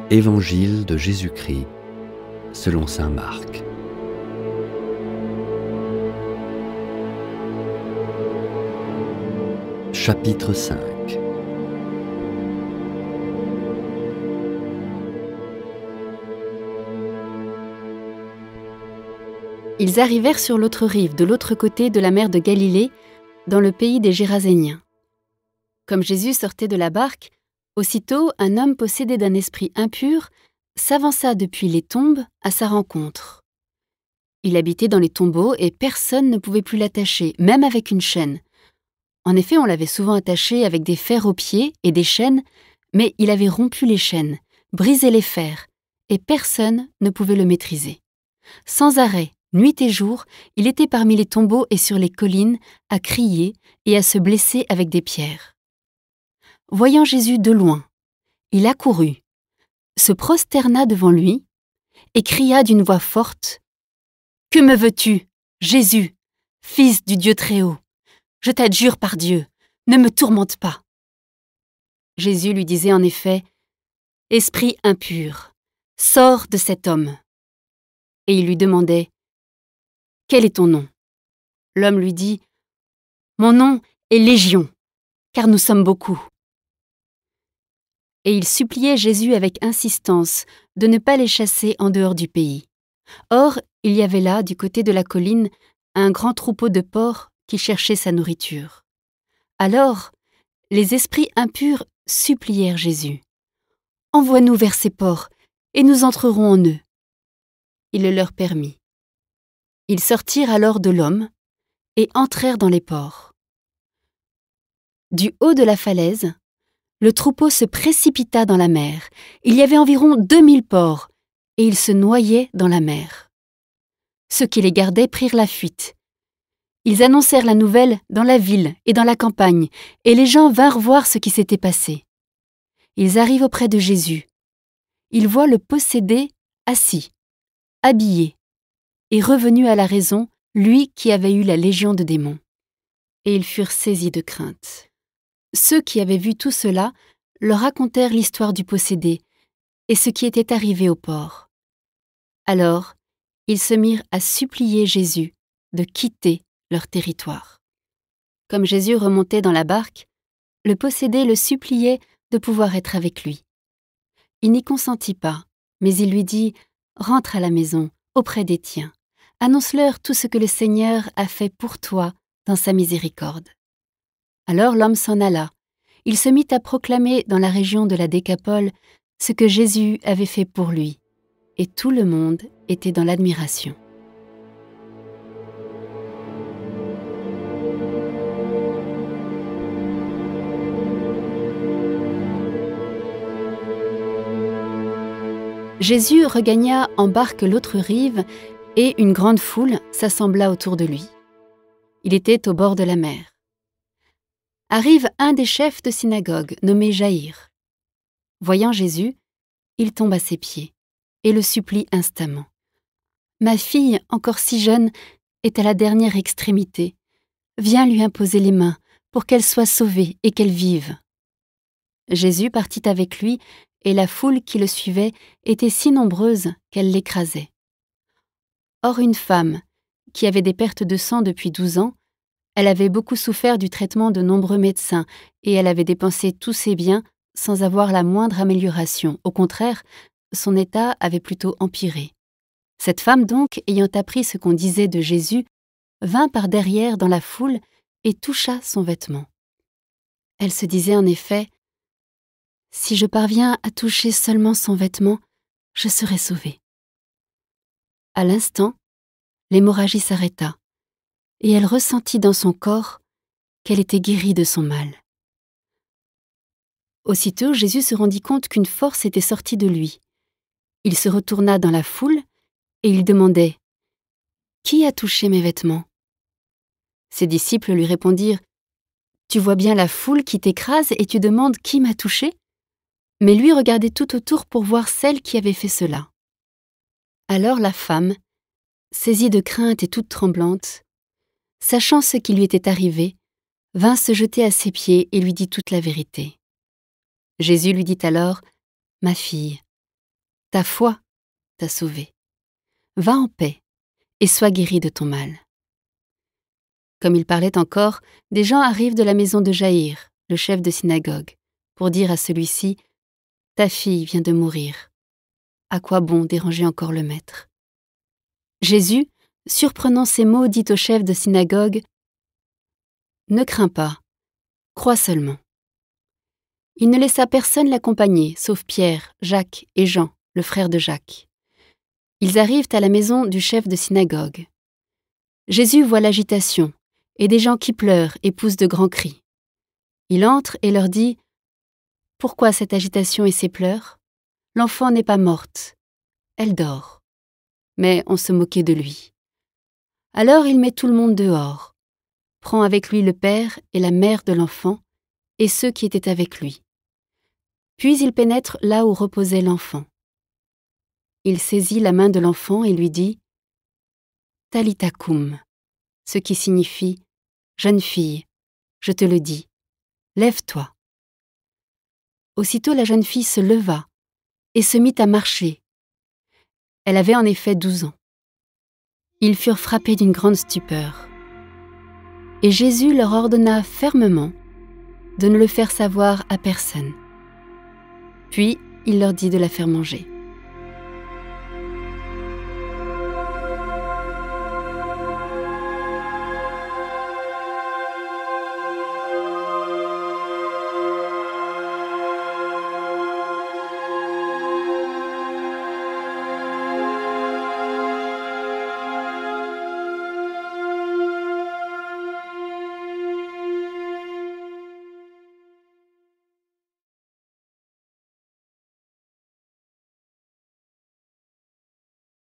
Évangile de Jésus-Christ selon saint Marc. Chapitre 5. Ils arrivèrent sur l'autre rive, de l'autre côté de la mer de Galilée, dans le pays des Géraséniens. Comme Jésus sortait de la barque, aussitôt un homme possédé d'un esprit impur s'avança depuis les tombes à sa rencontre. Il habitait dans les tombeaux et personne ne pouvait plus l'attacher, même avec une chaîne. En effet, on l'avait souvent attaché avec des fers aux pieds et des chaînes, mais il avait rompu les chaînes, brisé les fers, et personne ne pouvait le maîtriser. Sans arrêt, nuit et jour, il était parmi les tombeaux et sur les collines, à crier et à se blesser avec des pierres. Voyant Jésus de loin, il accourut, se prosterna devant lui et cria d'une voix forte : « Que me veux-tu, Jésus, Fils du Dieu Très-Haut ? Je t'adjure par Dieu, ne me tourmente pas. » Jésus lui disait en effet : « Esprit impur, sors de cet homme. » Et il lui demandait : « Quel est ton nom ? » L'homme lui dit : « Mon nom est Légion, car nous sommes beaucoup. » Et il suppliait Jésus avec insistance de ne pas les chasser en dehors du pays. Or, il y avait là, du côté de la colline, un grand troupeau de porcs qui cherchait sa nourriture. Alors, les esprits impurs supplièrent Jésus : « Envoie-nous vers ces porcs, et nous entrerons en eux. » Il le leur permit. Ils sortirent alors de l'homme et entrèrent dans les porcs. Du haut de la falaise, le troupeau se précipita dans la mer. Il y avait environ 2000 porcs, et ils se noyaient dans la mer. Ceux qui les gardaient prirent la fuite. Ils annoncèrent la nouvelle dans la ville et dans la campagne, et les gens vinrent voir ce qui s'était passé. Ils arrivent auprès de Jésus. Ils voient le possédé assis, habillé, et revenu à la raison, lui qui avait eu la légion de démons. Et ils furent saisis de crainte. Ceux qui avaient vu tout cela leur racontèrent l'histoire du possédé et ce qui était arrivé au porc. Alors, ils se mirent à supplier Jésus de quitter leur territoire. Comme Jésus remontait dans la barque, le possédé le suppliait de pouvoir être avec lui. Il n'y consentit pas, mais il lui dit : « Rentre à la maison, auprès des tiens. Annonce-leur tout ce que le Seigneur a fait pour toi dans sa miséricorde. » Alors l'homme s'en alla. Il se mit à proclamer dans la région de la Décapole ce que Jésus avait fait pour lui, et tout le monde était dans l'admiration. Jésus regagna en barque l'autre rive, et une grande foule s'assembla autour de lui. Il était au bord de la mer. Arrive un des chefs de synagogue, nommé Jaïr. Voyant Jésus, il tombe à ses pieds et le supplie instamment. « Ma fille, encore si jeune, est à la dernière extrémité. Viens lui imposer les mains pour qu'elle soit sauvée et qu'elle vive. » Jésus partit avec lui, et la foule qui le suivait était si nombreuse qu'elle l'écrasait. Or une femme, qui avait des pertes de sang depuis 12 ans, elle avait beaucoup souffert du traitement de nombreux médecins et elle avait dépensé tous ses biens sans avoir la moindre amélioration. Au contraire, son état avait plutôt empiré. Cette femme donc, ayant appris ce qu'on disait de Jésus, vint par derrière dans la foule et toucha son vêtement. Elle se disait en effet : « Si je parviens à toucher seulement son vêtement, je serai sauvée. » À l'instant, l'hémorragie s'arrêta, et elle ressentit dans son corps qu'elle était guérie de son mal. Aussitôt, Jésus se rendit compte qu'une force était sortie de lui. Il se retourna dans la foule et il demandait : « Qui a touché mes vêtements ?» Ses disciples lui répondirent : « Tu vois bien la foule qui t'écrase et tu demandes qui m'a touché ?» Mais lui regardait tout autour pour voir celle qui avait fait cela. Alors la femme, saisie de crainte et toute tremblante, sachant ce qui lui était arrivé, vint se jeter à ses pieds et lui dit toute la vérité. Jésus lui dit alors : « Ma fille, Ta foi t'a sauvé. Va en paix et sois guéri de ton mal. » Comme il parlait encore, des gens arrivent de la maison de Jaïr, le chef de synagogue, pour dire à celui-ci « Ta fille vient de mourir. À quoi bon déranger encore le maître ?» Jésus, surprenant ces mots, dit au chef de synagogue « Ne crains pas, crois seulement. » Il ne laissa personne l'accompagner, sauf Pierre, Jacques et Jean, le frère de Jacques. Ils arrivent à la maison du chef de synagogue. Jésus voit l'agitation et des gens qui pleurent et poussent de grands cris. Il entre et leur dit « Pourquoi cette agitation et ces pleurs ? L'enfant n'est pas morte, elle dort. » Mais on se moquait de lui. Alors il met tout le monde dehors, prend avec lui le père et la mère de l'enfant et ceux qui étaient avec lui. Puis il pénètre là où reposait l'enfant. Il saisit la main de l'enfant et lui dit « Talitha koum », ce qui signifie « Jeune fille, je te le dis, lève-toi ». Aussitôt la jeune fille se leva et se mit à marcher. Elle avait en effet 12 ans. Ils furent frappés d'une grande stupeur. Et Jésus leur ordonna fermement de ne le faire savoir à personne. Puis il leur dit de la faire manger.